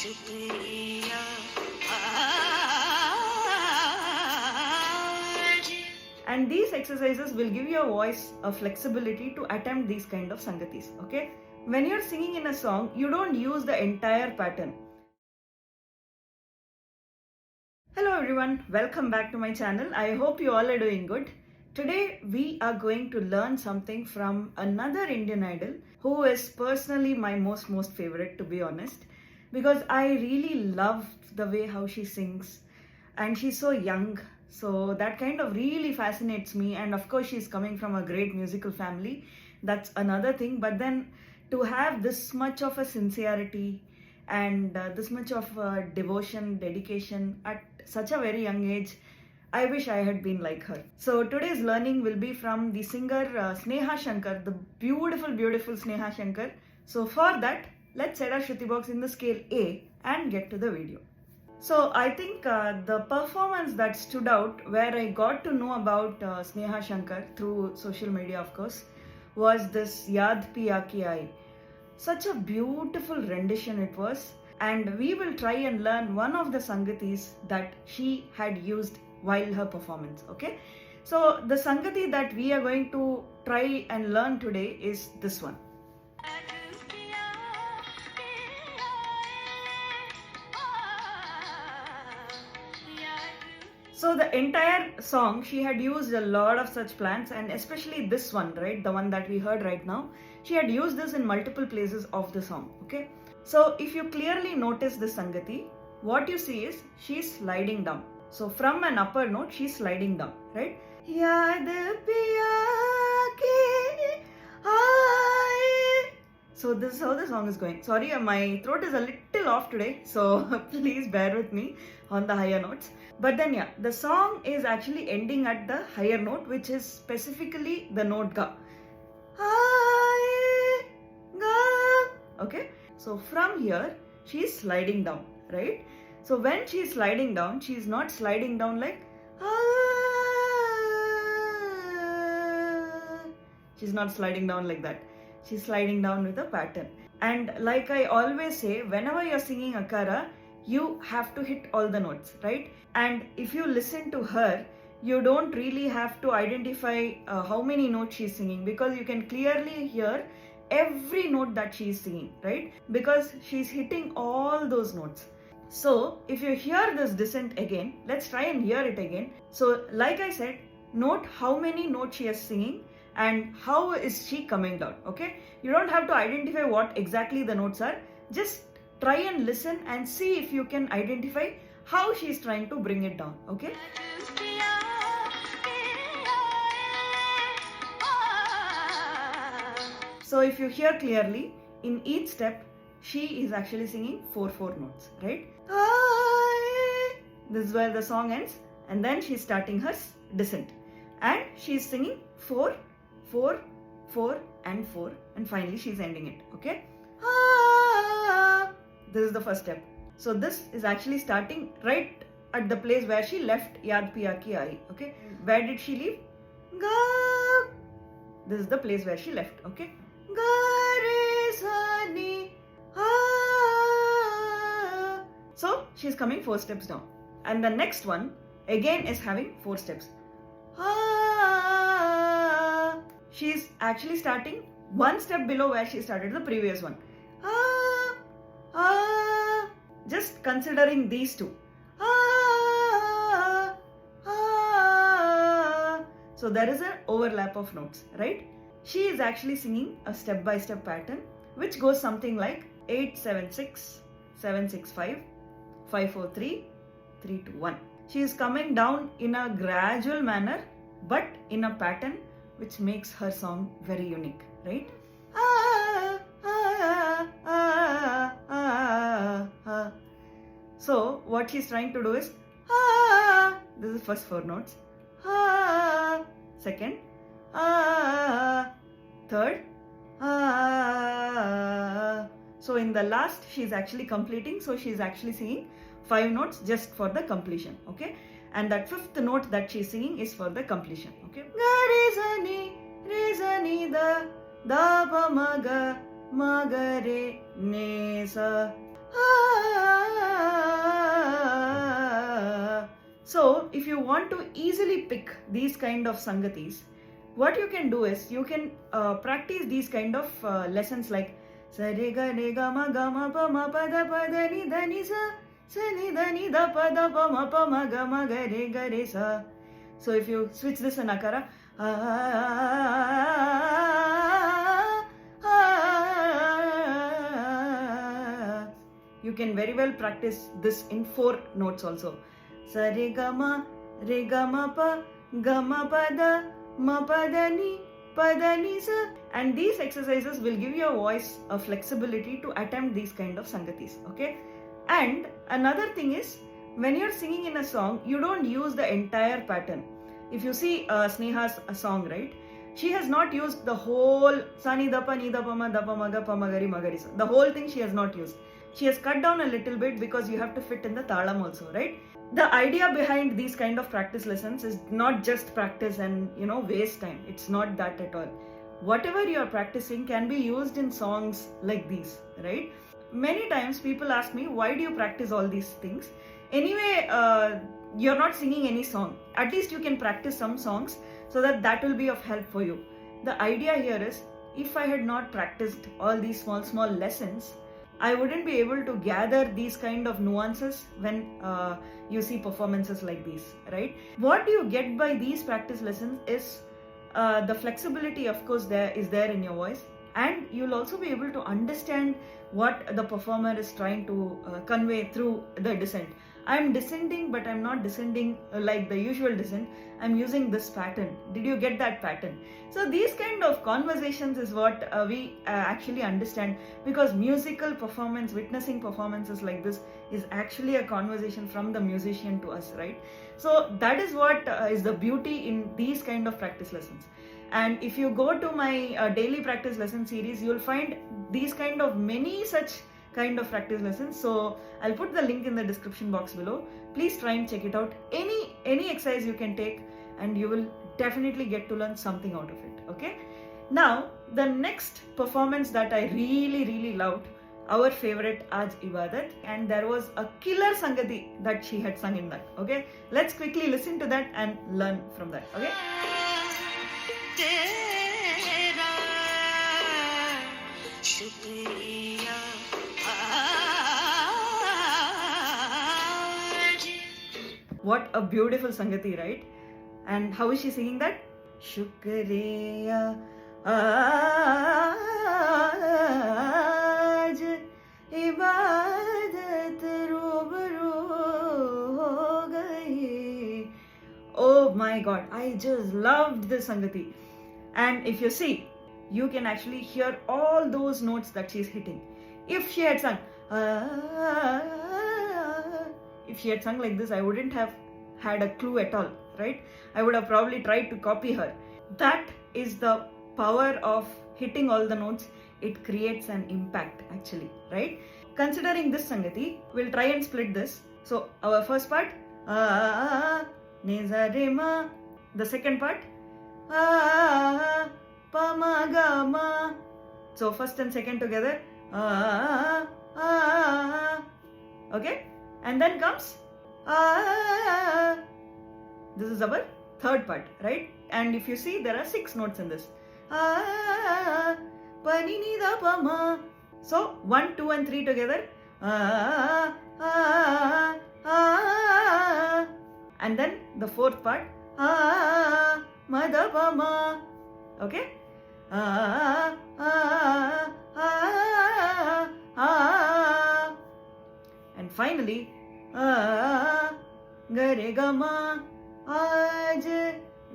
शुक्रिया आज। And these exercises will give your voice a flexibility to attempt these kind of sangatis. Okay, when you're singing in a song, you don't use the entire pattern. Hello everyone, welcome back to my channel. I hope you all are doing good. Today we are going to learn something from another Indian idol who is personally my most favorite, to be honest, because I really love the way how she sings, and she's so young, so that kind of really fascinates me. And of course she's coming from a great musical family, that's another thing. But then to have this much of a sincerity and this much of devotion, dedication at such a very young age, I wish I had been like her. So today's learning will be from the singer SNEHA SHANKAR, the beautiful SNEHA SHANKAR. So for that, let's set our Shruti box in the scale A and get to the video. So I think the performance that stood out, where I got to know about SNEHA SHANKAR through social media, of course, was this Yaad, piya, aaye. Such a beautiful rendition it was, and we will try and learn one of the sangatis that she had used while her performance. Okay, so the sangati that we are going to try and learn today is this one. So the entire song, she had used a lot of such plants, and especially this one, right, the one that we heard right now, she had used this in multiple places of the song. Okay, so if you clearly notice the sangati, what you see is she's sliding down. So from an upper note, she's sliding down, right? Yaad piya ke aaye. So this is how the song is going. Sorry, my throat is a little off today, so please bear with me on the higher notes. But then yeah, the song is actually ending at the higher note, which is specifically the note ga. Aaye, ga. Okay, so from here, she's sliding down, right? So when she's sliding down, she's not sliding down like she's not sliding down like that. She's sliding down with a pattern. And like I always say, whenever you're singing akara, you have to hit all the notes, right? And if you listen to her, you don't really have to identify how many notes she's singing, because you can clearly hear every note that she's singing, right? Because she's hitting all those notes. So if you hear this descent again, let's try and hear it again. So like I said, note how many notes she is singing and how is she coming down. Okay, you don't have to identify what exactly the notes are. Just try and listen and see if you can identify how she's trying to bring it down. Okay, so if you hear clearly, in each step she is actually singing 4 notes, right? This is where the song ends, and then she's starting her descent, and she's singing 4, 4, 4 and 4, and finally she's ending it. Okay, this is the first step. So this is actually starting right at the place where she left Yaad piya ki aaye. Okay, where did she leave? Ga. This is the place where she left. Okay, ga re sa ni. So she's coming 4 steps down, and the next one again is having 4 steps. She's actually starting 1 step below where she started the previous one. Just considering these two. So there is an overlap of notes, right? She is actually singing a step-by-step pattern, which goes something like 8-7-6, 7-6-5, 5-4-3, 3-2-1. She is coming down in a gradual manner, but in a pattern which makes her song very unique, right? So what she's trying to do is this is first 4 notes, second, third, so in the last she's actually completing, so she's actually singing 5 notes just for the completion. Okay, and that 5th note that she's singing is for the completion. Okay, ga re sa ni da pa ma ga re ne sa. So if you want to easily pick these kind of sangatis, what you can do is you can practice these kind of lessons like sa re ga ma pa ma pa da ni da ni sa ni da ni da pa ma pa ma ga re sa. So if you switch this in akara, you can very well practice this in 4 notes also. Sa re ga ma pa ga ma pa da ni sa. And these exercises will give your voice a flexibility to attempt these kind of sangatis. Okay. And another thing is, when you're singing in a song, you don't use the entire pattern. If you see Sneha's song, right, she has not used the whole sa ni da pa ma ga pa ma ga sa. The whole thing she has not used. She has cut down a little bit because you have to fit in the talam also, right? The idea behind these kind of practice lessons is not just practice and waste time. It's not that at all. Whatever you are practicing can be used in songs like these, right? Many times people ask me, why do you practice all these things? Anyway, you're not singing any song. At least you can practice some songs so that will be of help for you. The idea here is, if I had not practiced all these small lessons, I wouldn't be able to gather these kind of nuances when you see performances like these, right? What you get by these practice lessons is the flexibility, of course, is there in your voice, and you'll also be able to understand what the performer is trying to convey through the descent. I'm descending, but I'm not descending like the usual descent. I'm using this pattern. Did you get that pattern? So these kind of conversations is what we actually understand, because musical performance, witnessing performances like this is actually a conversation from the musician to us, right? So that is what is the beauty in these kind of practice lessons. And if you go to my daily practice lesson series, you'll find these kind of many such kind of practice lessons. So I'll put the link in the description box below. Please try and check it out. Any exercise you can take, and you will definitely get to learn something out of it. Okay. Now the next performance that I really loved, our favorite Aaj Ibaadat, and there was a killer sangati that she had sung in that. Okay, let's quickly listen to that and learn from that. Okay. What a beautiful sangati, right? And how is she singing that? Shukriya Aaj Ibaadat rubru ho gayi. Oh my God, I just loved this sangati. And if you see, you can actually hear all those notes that she's hitting. If she had sung like this, I wouldn't have had a clue at all, right? I would have probably tried to copy her. That is the power of hitting all the notes. It creates an impact actually, right? Considering this sangati, we'll try and split this. So our first part, Neza re ma. The second part, pa ma ga ma. So first and second together, okay? And then comes this is our third part, right? And if you see, there are 6 notes in this. Pa ni ni da pa ma. So 1, 2 and 3 together. And then the fourth part, ma da pa ma. Okay? And finally, gare ga ma aaj,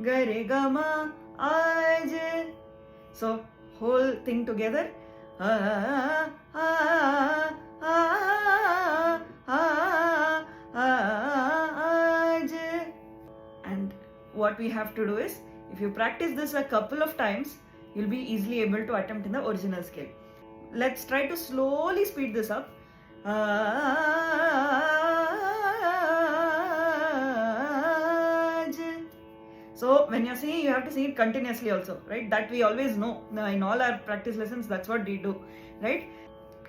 gare ga ma aaj. So whole thing together, aaj. And what we have to do is, if you practice this a couple of times, you'll be easily able to attempt in the original scale. Let's try to slowly speed this up. So when you're singing, you have to sing it continuously also, right? That we always know. Now, in all our practice lessons, that's what we do, right?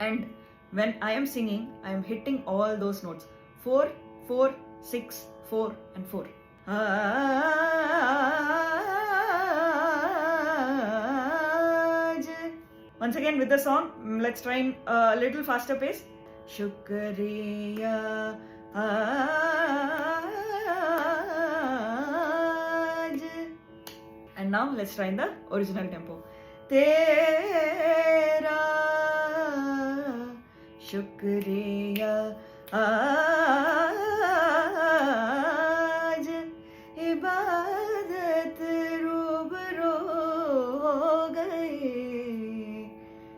And When I am singing, I am hitting all those notes. 4, 4, 6, 4 and 4. Aaj. Once again with the song, let's try in a little faster pace. Shukriya Aaj. And now let's try in the original tempo. Tera Shukriya Aaj Ibaadat rubro gaye.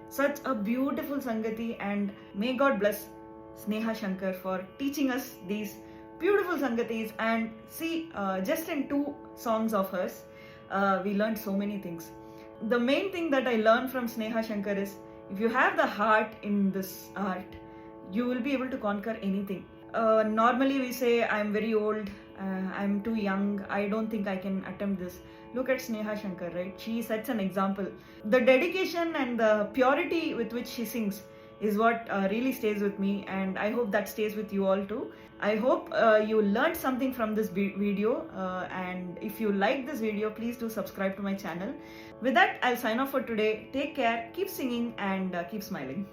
Such a beautiful Sangati, and may God bless Sneha Shankar for teaching us these beautiful Sangatis. And see, just in 2 songs of hers, we learned so many things. The main thing that I learned from Sneha Shankar is, if you have the heart in this art, you will be able to conquer anything. Normally we say, I'm very old, I'm too young, I don't think I can attempt this. Look at Sneha Shankar, right? She sets an example. The dedication and the purity with which she sings is what really stays with me, and I hope that stays with you all too. I hope you learned something from this video, and if you like this video, please do subscribe to my channel. With that, I'll sign off for today. Take care, keep singing, and keep smiling.